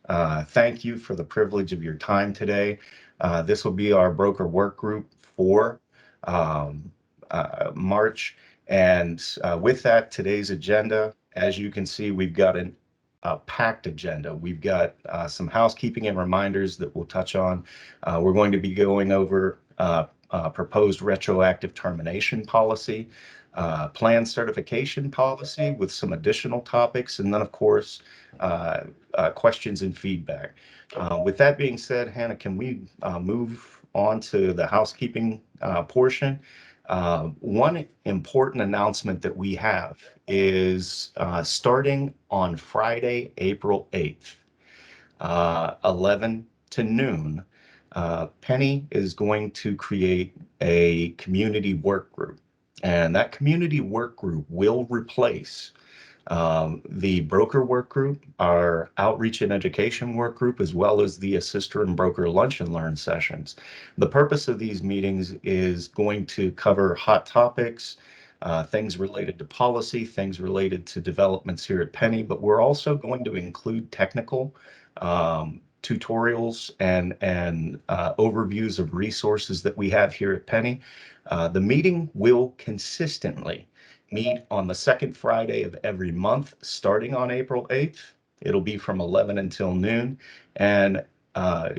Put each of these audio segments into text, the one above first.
Thank you for the privilege of your time today. This will be our broker work group for um, March. And with that, today's agenda, as you can see, we've got a packed agenda. We've got some housekeeping and reminders that we'll touch on. We're going to be going over proposed retroactive termination policy, plan certification policy with some additional topics, and then, of course, questions and feedback. With that being said, Hannah, can we move on to the housekeeping portion? One important announcement that we have is starting on Friday, April 8th, 11 to noon, Pennie is going to create a community work group. And that community work group will replace the broker work group, our outreach and education work group, as well as the assister and broker lunch and learn sessions. The purpose of these meetings is going to cover hot topics, things related to policy, things related to developments here at Pennie, but we're also going to include technical tutorials and overviews of resources that we have here at Pennie. The meeting will consistently meet on the second Friday of every month, starting on April 8th. It'll be from 11 until noon. And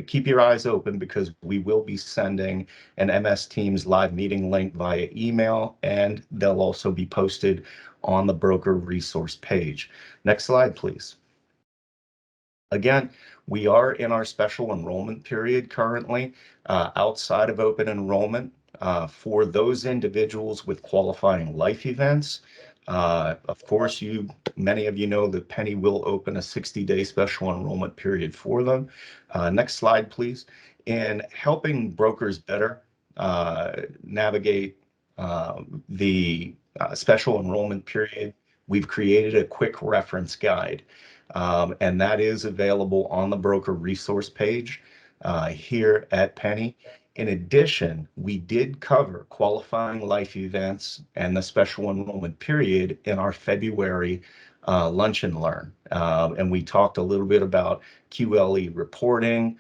keep your eyes open because we will be sending an MS Teams live meeting link via email, and they'll also be posted on the broker resource page. Next slide, please. Again, we are in our special enrollment period currently, outside of open enrollment. For those individuals with qualifying life events, of course, many of you know that Pennie will open a 60-day special enrollment period for them. Next slide, please. In helping brokers better navigate the special enrollment period, we've created a quick reference guide. And that is available on the broker resource page here at Pennie. In addition, we did cover qualifying life events and the special enrollment period in our February lunch and learn. And we talked a little bit about QLE reporting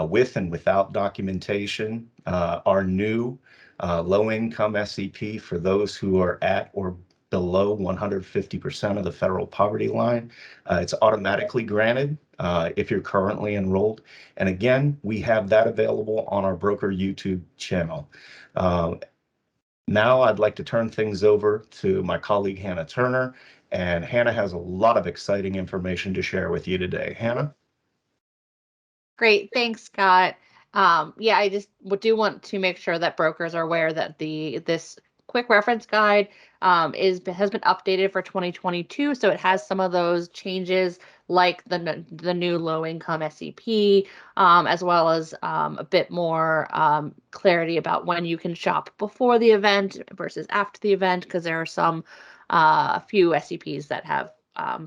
with and without documentation, our new low-income SEP for those who are at or below 150% of the federal poverty line. It's automatically granted if you're currently enrolled. And again, we have that available on our broker YouTube channel. Now I'd like to turn things over to my colleague, Hannah Turner. And Hannah has a lot of exciting information to share with you today. Hannah? Great, thanks, Scott. Yeah, I just do want to make sure that brokers are aware that this quick reference guide has been updated for 2022, so it has some of those changes like the new low income SEP, as well as a bit more clarity about when you can shop before the event versus after the event, because there are a few SEPs that have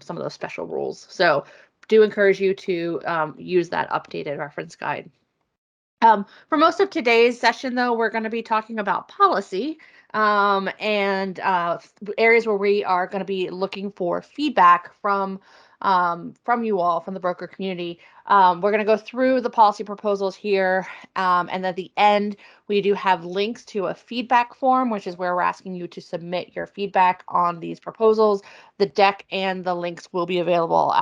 some of those special rules. So do encourage you to use that updated reference guide. For most of today's session, though, we're going to be talking about policy and areas where we are going to be looking for feedback from you all, from the broker community. We're going to go through the policy proposals here, and at the end, we do have links to a feedback form, which is where we're asking you to submit your feedback on these proposals. The deck and the links will be available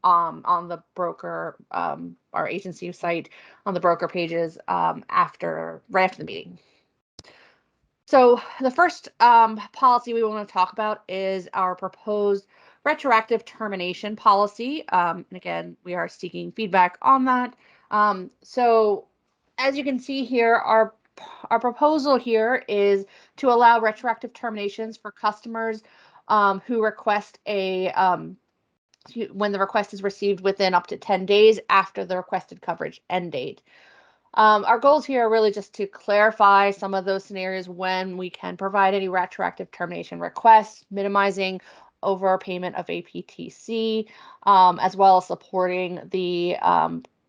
on the broker, our agency site, on the broker pages right after the meeting. So the first policy we want to talk about is our proposed retroactive termination policy. And again, we are seeking feedback on that. So as you can see here, our proposal here is to allow retroactive terminations for customers who request when the request is received within up to 10 days after the requested coverage end date. Our goals here are really just to clarify some of those scenarios when we can provide any retroactive termination requests, minimizing overpayment of APTC, as well as supporting the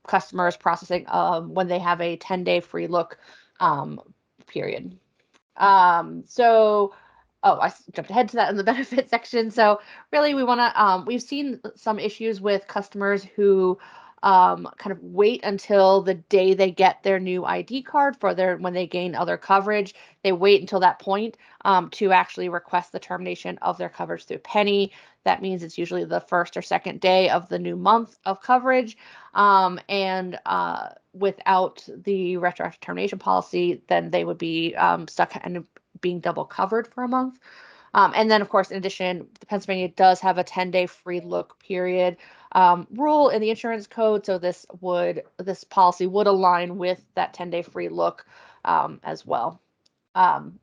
customers processing when they have a 10-day free look period. I jumped ahead to that in the benefit section. So really we want to, we've seen some issues with customers who kind of wait until the day they get their new ID card for when they gain other coverage. They wait until that point to actually request the termination of their coverage through Pennie. That means it's usually the first or second day of the new month of coverage. And without the retroactive termination policy, then they would be stuck and being double covered for a month. And then, of course, in addition, Pennsylvania does have a 10-day free look period rule in the insurance code. So this policy would align with that 10-day free look as well.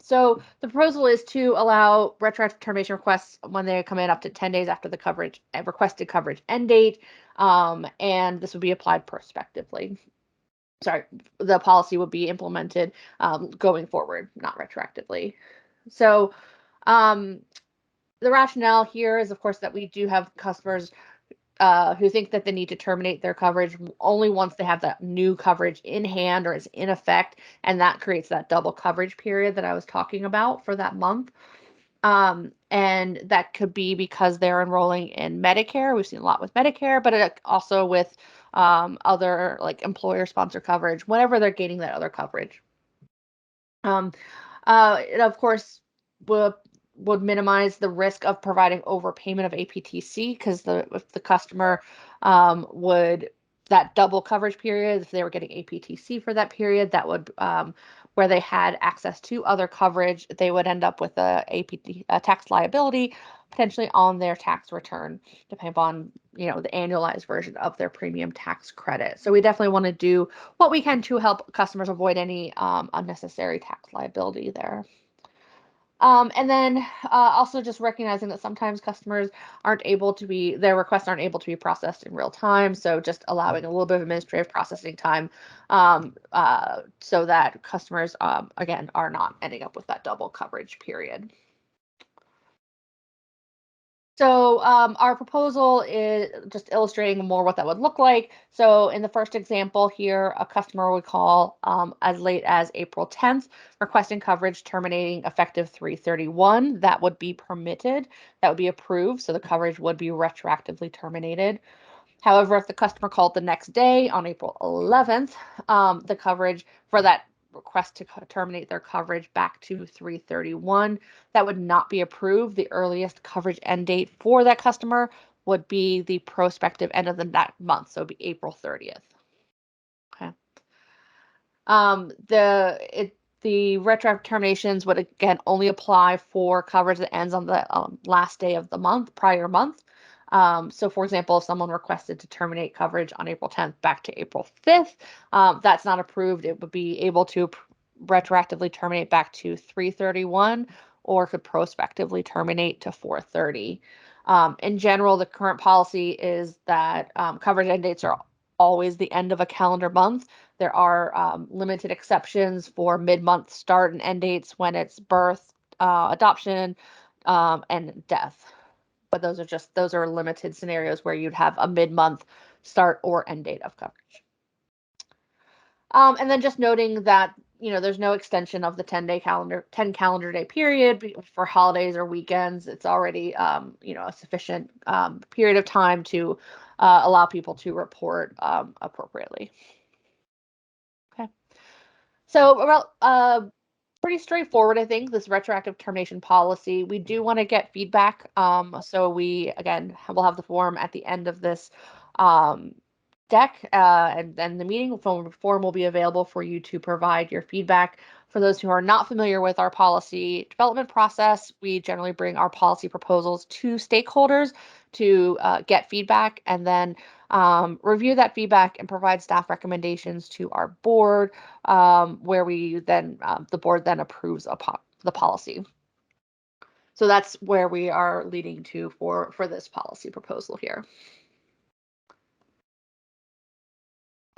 So the proposal is to allow retroactive termination requests when they come in up to 10 days after the requested coverage end date, and this would be applied prospectively. Sorry, the policy would be implemented going forward, not retroactively. So the rationale here is, of course, that we do have customers who think that they need to terminate their coverage only once they have that new coverage in hand or is in effect, and that creates that double coverage period that I was talking about for that month. And that could be because they're enrolling in Medicare. We've seen a lot with Medicare, but also with other like employer sponsor coverage, whenever they're gaining that other coverage. It of course would minimize the risk of providing overpayment of APTC, because if the customer would, that double coverage period, if they were getting APTC for that period, that would where they had access to other coverage, they would end up with a tax liability potentially on their tax return, depending upon the annualized version of their premium tax credit. So we definitely want to do what we can to help customers avoid any unnecessary tax liability there. And then also just recognizing that sometimes customers their requests aren't able to be processed in real time. So just allowing a little bit of administrative processing time so that customers, again, are not ending up with that double coverage period. So our proposal is just illustrating more what that would look like. So in the first example here, a customer would call as late as April 10th, requesting coverage terminating effective 3/31. That would be permitted. That would be approved. So the coverage would be retroactively terminated. However, if the customer called the next day on April 11th, the coverage for that request to terminate their coverage back to 3/31, that would not be approved. The earliest coverage end date for that customer would be the prospective end of that month, so it would be April 30th. Okay. The retroactive terminations would again only apply for coverage that ends on the last day of the prior month. So for example, if someone requested to terminate coverage on April 10th back to April 5th, that's not approved. It would be able to retroactively terminate back to 3/31, or could prospectively terminate to 4/30. In general, the current policy is that coverage end dates are always the end of a calendar month. There are limited exceptions for mid-month start and end dates when it's birth, adoption, and death. But those are limited scenarios where you'd have a mid-month start or end date of coverage. And then just noting that there's no extension of the 10 calendar day period for holidays or weekends. It's already a sufficient period of time to allow people to report appropriately. Okay. So pretty straightforward, I think, this retroactive termination policy. We do want to get feedback. So we, again, will have the form at the end of this deck, and then the meeting form will be available for you to provide your feedback. For those who are not familiar with our policy development process, we generally bring our policy proposals to stakeholders to get feedback, and then review that feedback and provide staff recommendations to our board, where we then the board then approves the policy. So that's where we are leading to for this policy proposal here.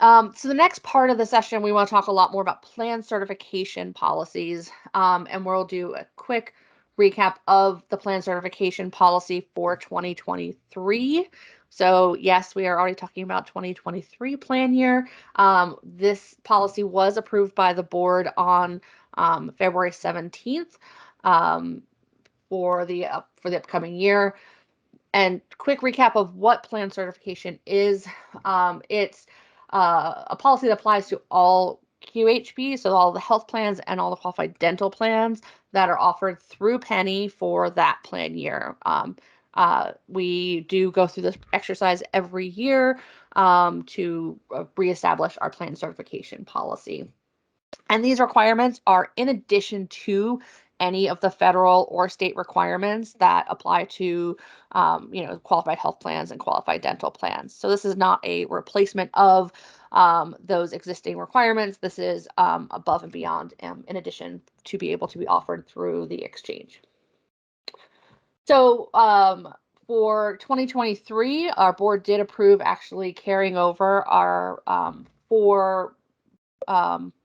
So the next part of the session, we want to talk a lot more about plan certification policies, and we'll do a quick recap of the plan certification policy for 2023. So yes, we are already talking about 2023 plan year. This policy was approved by the board on February 17th for the upcoming year. And quick recap of what plan certification is. It's a policy that applies to all QHP, so all the health plans and all the qualified dental plans that are offered through Pennie for that plan year. We do go through this exercise every year to reestablish our plan certification policy. And these requirements are in addition to any of the federal or state requirements that apply to, qualified health plans and qualified dental plans. So this is not a replacement of those existing requirements. This is above and beyond, in addition to be able to be offered through the exchange. So for 2023, our board did approve actually carrying over our 4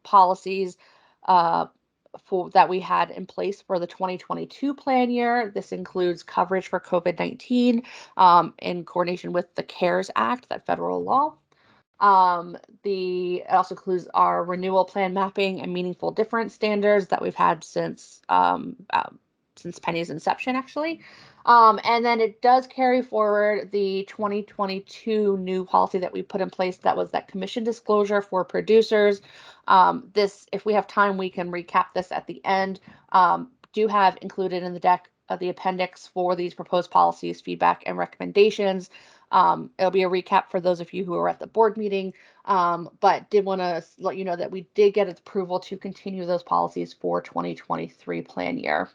policies for that we had in place for the 2022 plan year. This includes coverage for COVID-19 in coordination with the CARES Act, that federal law. It also includes our renewal plan mapping and meaningful difference standards that we've had since Pennie's inception, actually. And then it does carry forward the 2022 new policy that we put in place that was that commission disclosure for producers. This, if we have time, we can recap this at the end. Do have included in the deck the appendix for these proposed policies, feedback, and recommendations. It'll be a recap for those of you who were at the board meeting, but did want to let you know that we did get approval to continue those policies for 2023 plan year.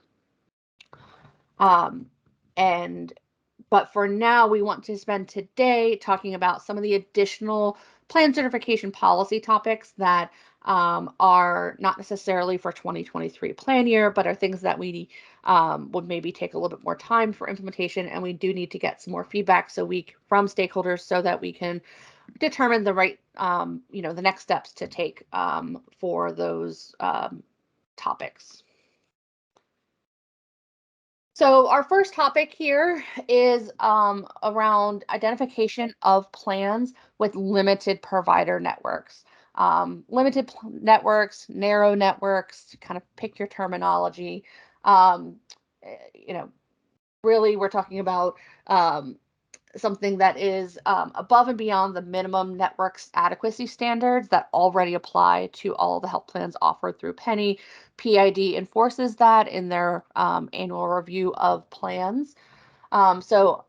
But for now, we want to spend today talking about some of the additional plan certification policy topics that are not necessarily for 2023 plan year, but are things that we would maybe take a little bit more time for implementation, and we do need to get some more feedback from stakeholders so that we can determine the right, the next steps to take for those topics. So our first topic here is around identification of plans with limited provider networks. Limited networks, narrow networks, kind of pick your terminology. Really we're talking about something that is above and beyond the minimum networks adequacy standards that already apply to all the health plans offered through Pennie. PID enforces that in their annual review of plans. So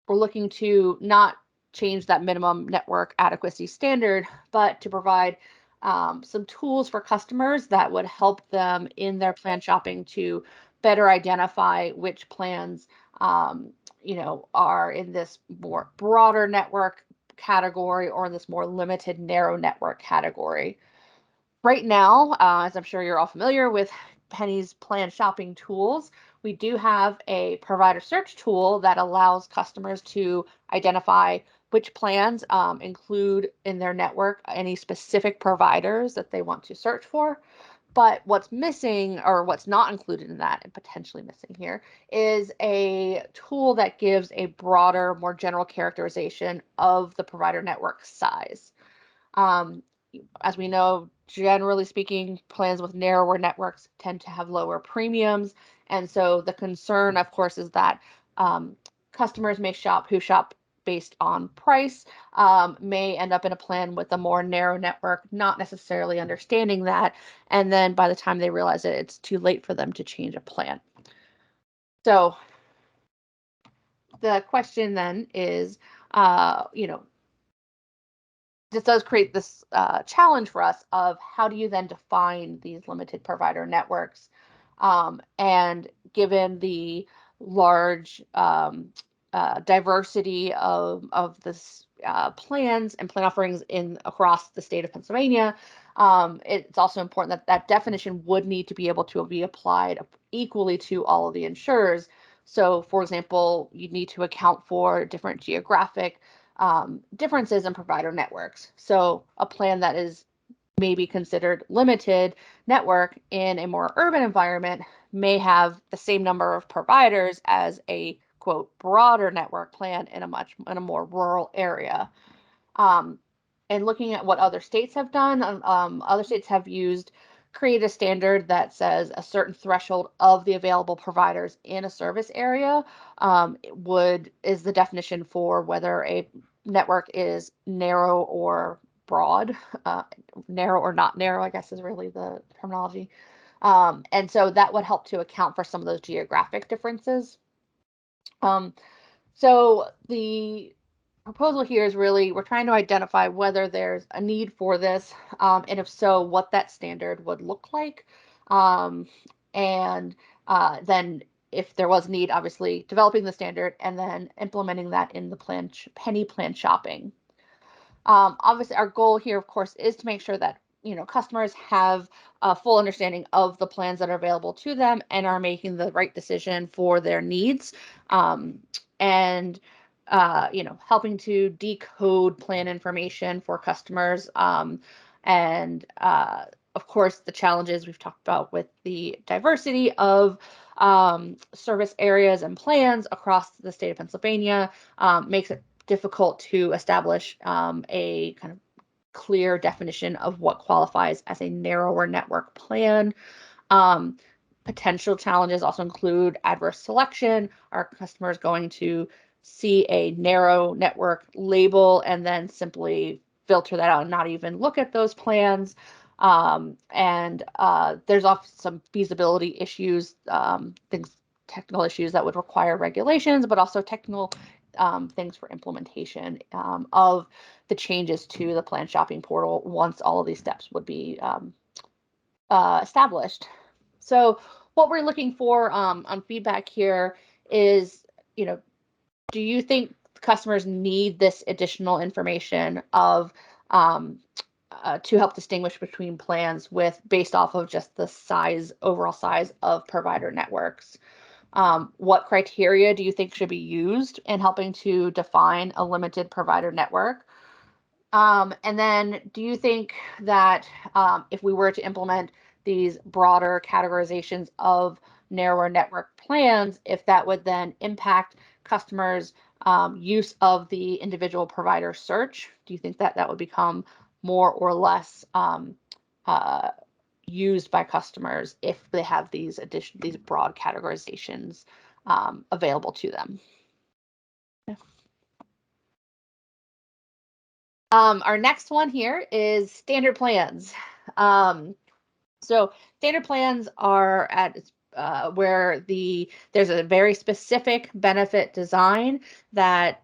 we're looking to not change that minimum network adequacy standard, but to provide some tools for customers that would help them in their plan shopping to better identify which plans are in this more broader network category or in this more limited narrow network category. Right now, as I'm sure you're all familiar with Pennie's plan shopping tools, we do have a provider search tool that allows customers to identify which plans include in their network any specific providers that they want to search for. But what's missing, or what's not included in that and potentially missing here, is a tool that gives a broader, more general characterization of the provider network size. As we know, generally speaking, plans with narrower networks tend to have lower premiums. And so the concern, of course, is that customers who shop based on price may end up in a plan with a more narrow network, not necessarily understanding that. And then by the time they realize it, it's too late for them to change a plan. So the question then is, this does create this challenge for us of how do you then define these limited provider networks? And given the large diversity of this plans and plan offerings across the state of Pennsylvania, it's also important that that definition would need to be able to be applied equally to all of the insurers. So, for example, you need to account for different geographic differences in provider networks. So a plan that is maybe considered limited network in a more urban environment may have the same number of providers as a quote broader network plan in a more rural area. And looking at what other states have done, other states have used create a standard that says a certain threshold of the available providers in a service area is the definition for whether a network is narrow or broad. Narrow or not narrow, I guess, is really the terminology. And so that would help to account for some of those geographic differences. So the proposal here is really, we're trying to identify whether there's a need for this, and if so, what that standard would look like. And then if there was need, obviously developing the standard and then implementing that in the Pennie plan shopping. Obviously, our goal here, of course, is to make sure that customers have a full understanding of the plans that are available to them and are making the right decision for their needs. And helping to decode plan information for customers. And of course, the challenges we've talked about with the diversity of service areas and plans across the state of Pennsylvania makes it difficult to establish a kind of clear definition of what qualifies as a narrower network plan. Potential challenges also include adverse selection. Are customers going to see a narrow network label and then simply filter that out and not even look at those plans? And there's often some feasibility issues, technical issues that would require regulations, but also technical things for implementation of the changes to the plan shopping portal once all of these steps would be established. So what we're looking for on feedback here is, do you think customers need this additional information of to help distinguish between plans based off of just the overall size of provider networks? What criteria do you think should be used in helping to define a limited provider network? And then do you think that if we were to implement these broader categorizations of narrower network plans, if that would then impact customers' use of the individual provider search? Do you think that that would become more or less used by customers if they have these broad categorizations available to them? Our next one here is standard plans. So standard plans are at where there's a very specific benefit design that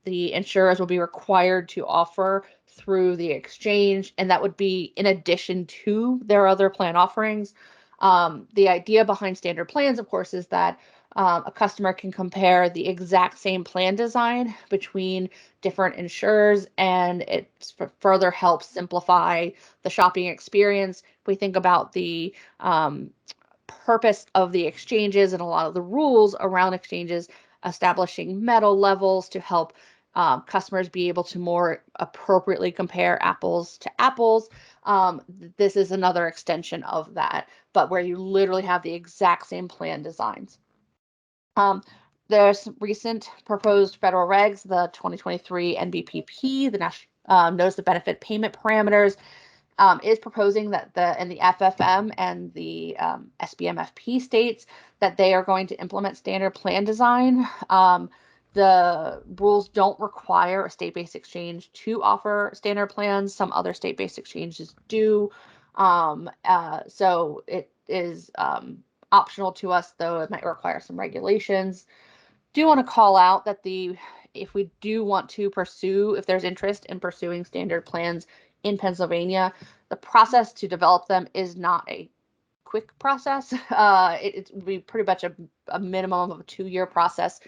the insurers will be required to offer through the exchange, and that would be in addition to their other plan offerings. The idea behind standard plans, of course, is that a customer can compare the exact same plan design between different insurers, and it further helps simplify the shopping experience. If we think about the purpose of the exchanges and a lot of the rules around exchanges, establishing metal levels to help customers be able to more appropriately compare apples to apples. This is another extension of that, but where you literally have the exact same plan designs. There's recent proposed federal regs, the 2023 NBPP, the National Notice of Benefit Payment Parameters, is proposing that in the FFM and the SBMFP states that they are going to implement standard plan design. The rules don't require a state-based exchange to offer standard plans. Some other state-based exchanges do. So it is optional to us, though it might require some regulations. Do want to call out that if we do want to pursue, if there's interest in pursuing standard plans in Pennsylvania, the process to develop them is not a quick process. It would be pretty much a minimum of a 2-year process,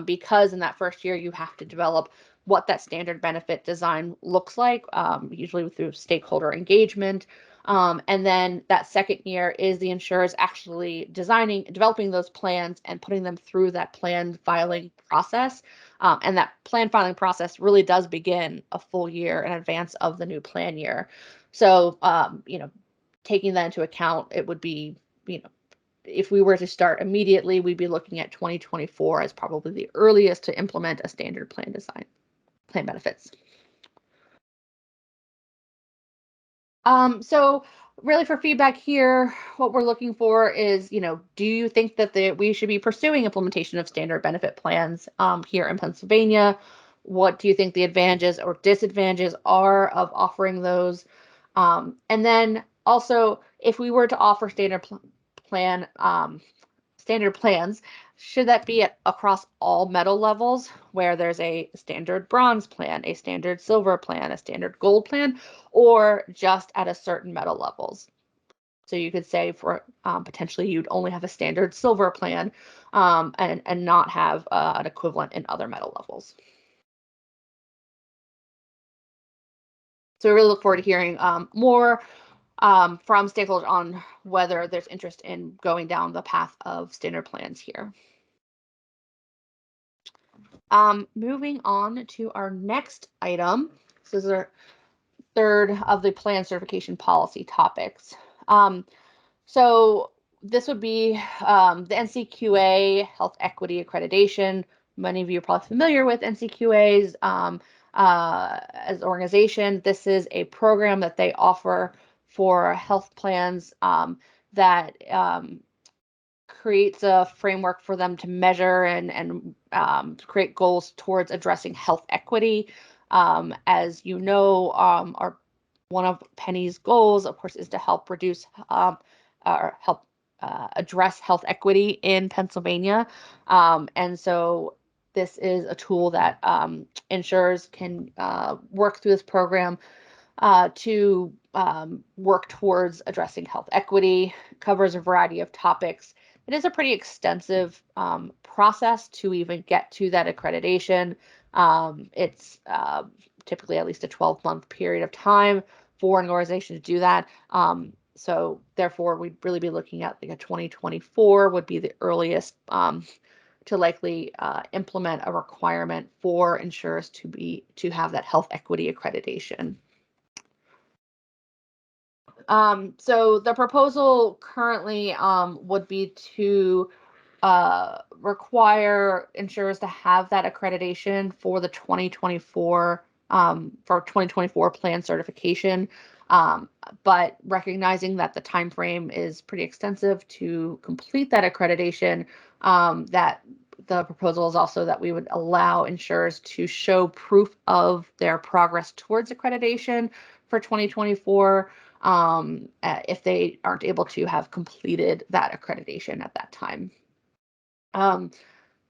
because in that first year you have to develop what that standard benefit design looks like, usually through stakeholder engagement. And then that second year is the insurers actually developing those plans and putting them through that plan filing process. And that plan filing process really does begin a full year in advance of the new plan year. So, taking that into account, it would be, if we were to start immediately, we'd be looking at 2024 as probably the earliest to implement a standard plan design, plan benefits. So really for feedback here, what we're looking for is, do you think that we should be pursuing implementation of standard benefit plans here in Pennsylvania? What do you think the advantages or disadvantages are of offering those? And then also, if we were to offer plan standard plans, should that be across all metal levels where there's a standard bronze plan, a standard silver plan, a standard gold plan, or just at a certain metal levels? So you could say for potentially you'd only have a standard silver plan and not have an equivalent in other metal levels. So we really look forward to hearing more from stakeholders on whether there's interest in going down the path of standard plans here. Moving on to our next item. So this is our third of the plan certification policy topics. So this would be the NCQA Health Equity Accreditation. Many of you are probably familiar with NCQA's as an organization. This is a program that they offer for health plans that creates a framework for them to measure and create goals towards addressing health equity. As you know, one of Pennie's goals, of course, is to help reduce or help address health equity in Pennsylvania. And so this is a tool that insurers can work through this program to work towards addressing health equity. It covers a variety of topics. It is a pretty extensive process to even get to that accreditation. It's typically at least a 12-month period of time for an organization to do that. So therefore, we'd really be looking at like a 2024 would be the earliest to likely implement a requirement for insurers to have that health equity accreditation. So the proposal currently would be to require insurers to have that accreditation for the 2024 plan certification. But recognizing that the time frame is pretty extensive to complete that accreditation, that the proposal is also that we would allow insurers to show proof of their progress towards accreditation for 2024 if they aren't able to have completed that accreditation at that time.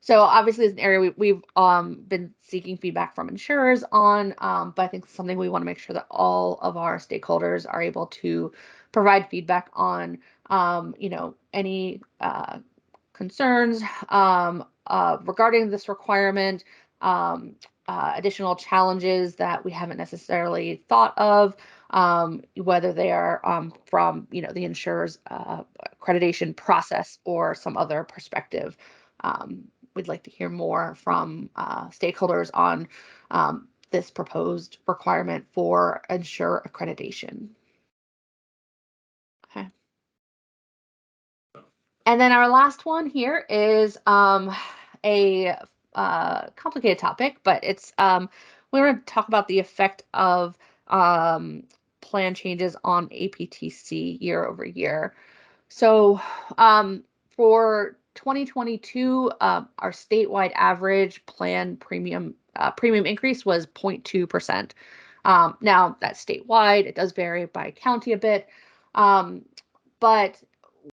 So obviously it's an area we've been seeking feedback from insurers on, but I think it's something we want to make sure that all of our stakeholders are able to provide feedback on, any concerns regarding this requirement, additional challenges that we haven't necessarily thought of, whether they are from the insurer's accreditation process or some other perspective. We'd like to hear more from stakeholders on this proposed requirement for insurer accreditation. Okay. And then our last one here is a complicated topic, but it's we're going to talk about the effect of plan changes on APTC year over year. So for 2022, our statewide average plan premium increase was 0.2%. Now that's statewide. It does vary by county a bit, but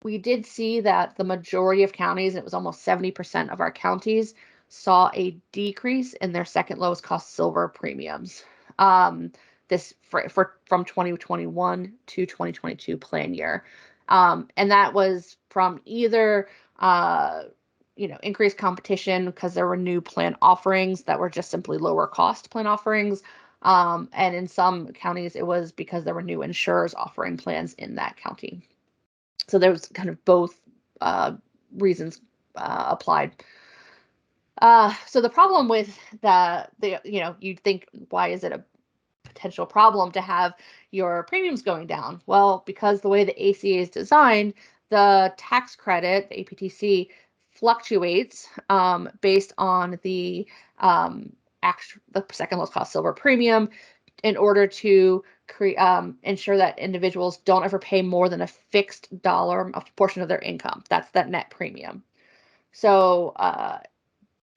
we did see that the majority of counties, it was almost 70% of our counties, saw a decrease in their second lowest cost silver premiums. This from 2021 to 2022 plan year. And that was from either increased competition because there were new plan offerings that were just simply lower cost plan offerings. And in some counties, it was because there were new insurers offering plans in that county. So there was kind of both reasons applied. So the problem with you'd think, why is it a potential problem to have your premiums going down? Well, because the way the ACA is designed, the tax credit, the APTC, fluctuates based on the second lowest cost silver premium in order to ensure that individuals don't ever pay more than a fixed dollar a portion of their income. That's that net premium. So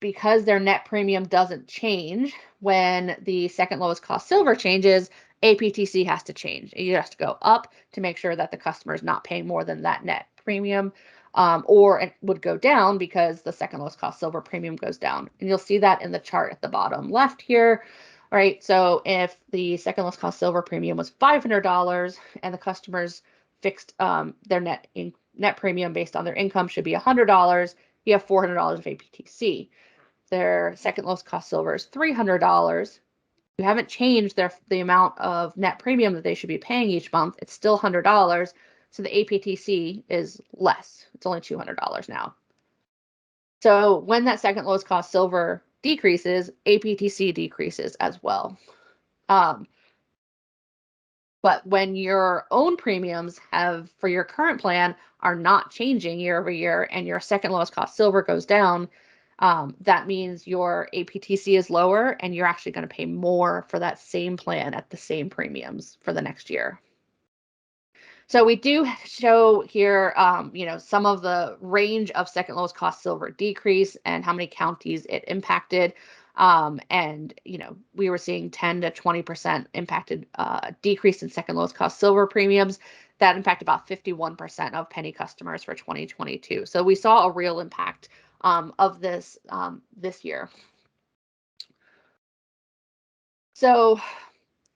because their net premium doesn't change when the second lowest cost silver changes, APTC has to change. It has to go up to make sure that the customer is not paying more than that net premium, or it would go down because the second lowest cost silver premium goes down. And you'll see that in the chart at the bottom left here. All right, so if the second lowest cost silver premium was $500 and the customer's fixed their net premium based on their income should be $100, you have $400 of APTC. Their second lowest cost silver is $300. You haven't changed the amount of net premium that they should be paying each month. It's still $100. So the APTC is less. It's only $200 now. So when that second lowest cost silver decreases, APTC decreases as well. But when your own premiums for your current plan are not changing year over year and your second lowest cost silver goes down, that means your APTC is lower and you're actually going to pay more for that same plan at the same premiums for the next year. So we do show here, some of the range of second lowest cost silver decrease and how many counties it impacted. And we were seeing 10 to 20% impacted decrease in second lowest cost silver premiums. That impacted about 51% of Pennie customers for 2022. So we saw a real impact of this this year. So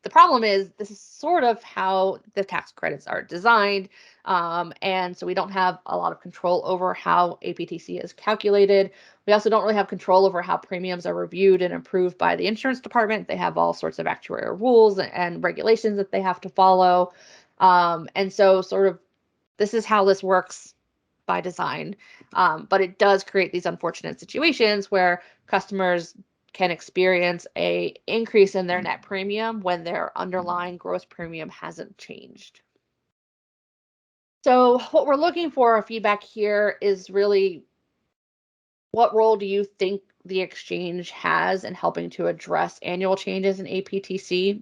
the problem is this is sort of how the tax credits are designed. And so we don't have a lot of control over how APTC is calculated. We also don't really have control over how premiums are reviewed and approved by the insurance department. They have all sorts of actuarial rules and regulations that they have to follow. And so sort of this is how this works by design. But it does create these unfortunate situations where customers can experience a increase in their net premium when their underlying gross premium hasn't changed. So what we're looking for feedback here is really, what role do you think the exchange has in helping to address annual changes in APTC,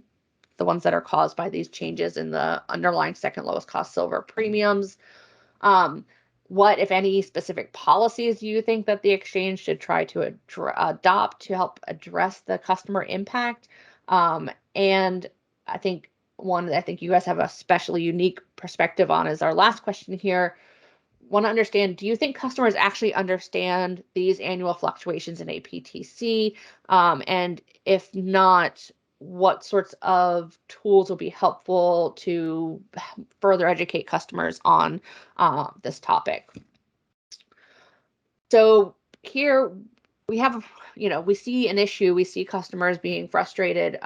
the ones that are caused by these changes in the underlying second lowest cost silver premiums? What, if any, specific policies do you think that the exchange should try to adopt to help address the customer impact? And I think one that I think you guys have a especially unique perspective on is our last question here. Want to understand, do you think customers actually understand these annual fluctuations in APTC? And if not, what sorts of tools will be helpful to further educate customers on this topic? So here we have, we see an issue, we see customers being frustrated,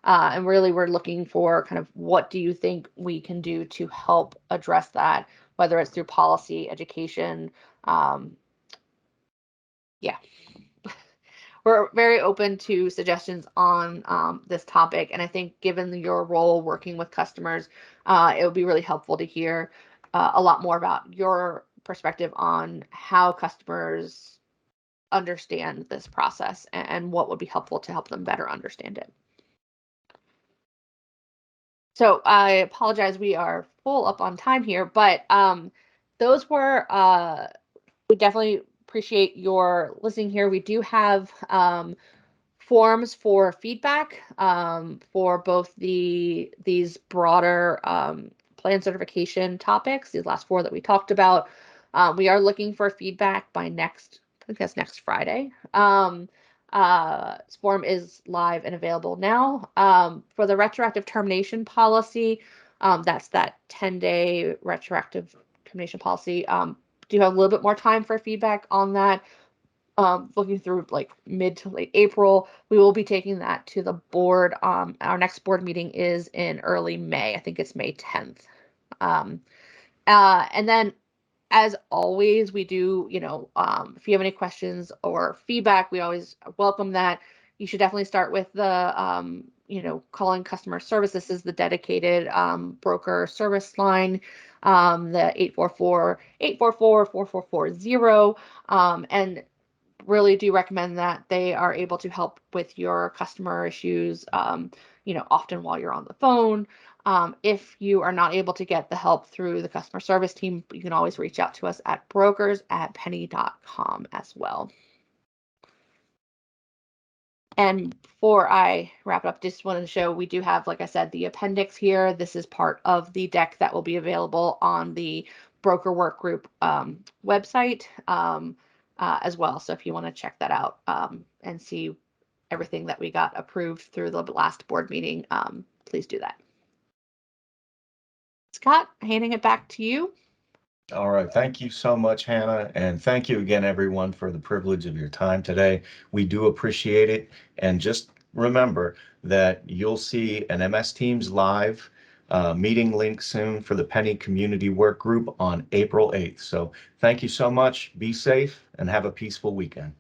and really we're looking for kind of what do you think we can do to help address that, whether it's through policy, education. We're very open to suggestions on this topic. And I think given your role working with customers, it would be really helpful to hear a lot more about your perspective on how customers understand this process and what would be helpful to help them better understand it. So I apologize, we are full up on time here, but those were, we definitely appreciate your listening here. We do have forms for feedback for both these broader plan certification topics, these last four that we talked about. We are looking for feedback by I think that's next Friday. This form is live and available now. For the retroactive termination policy, that's that 10-day retroactive termination policy. Do you have a little bit more time for feedback on that? Looking through like mid to late April, we will be taking that to the board. Our next board meeting is in early May. I think it's May 10th. And then as always, we do, if you have any questions or feedback, we always welcome that. You should definitely start with the, calling customer service. This is the dedicated broker service line, the 844-844-4440. And really do recommend that. They are able to help with your customer issues, often while you're on the phone. If you are not able to get the help through the customer service team, you can always reach out to us at brokers@pennie.com as well. And before I wrap it up, just wanted to show we do have, like I said, the appendix here. This is part of the deck that will be available on the broker work group website as well. So if you want to check that out and see everything that we got approved through the last board meeting, please do that. Scott, handing it back to you. All right. Thank you so much, Hannah. And thank you again, everyone, for the privilege of your time today. We do appreciate it. And just remember that you'll see an MS Teams live meeting link soon for the Pennie Community Work Group on April 8th. So thank you so much. Be safe and have a peaceful weekend.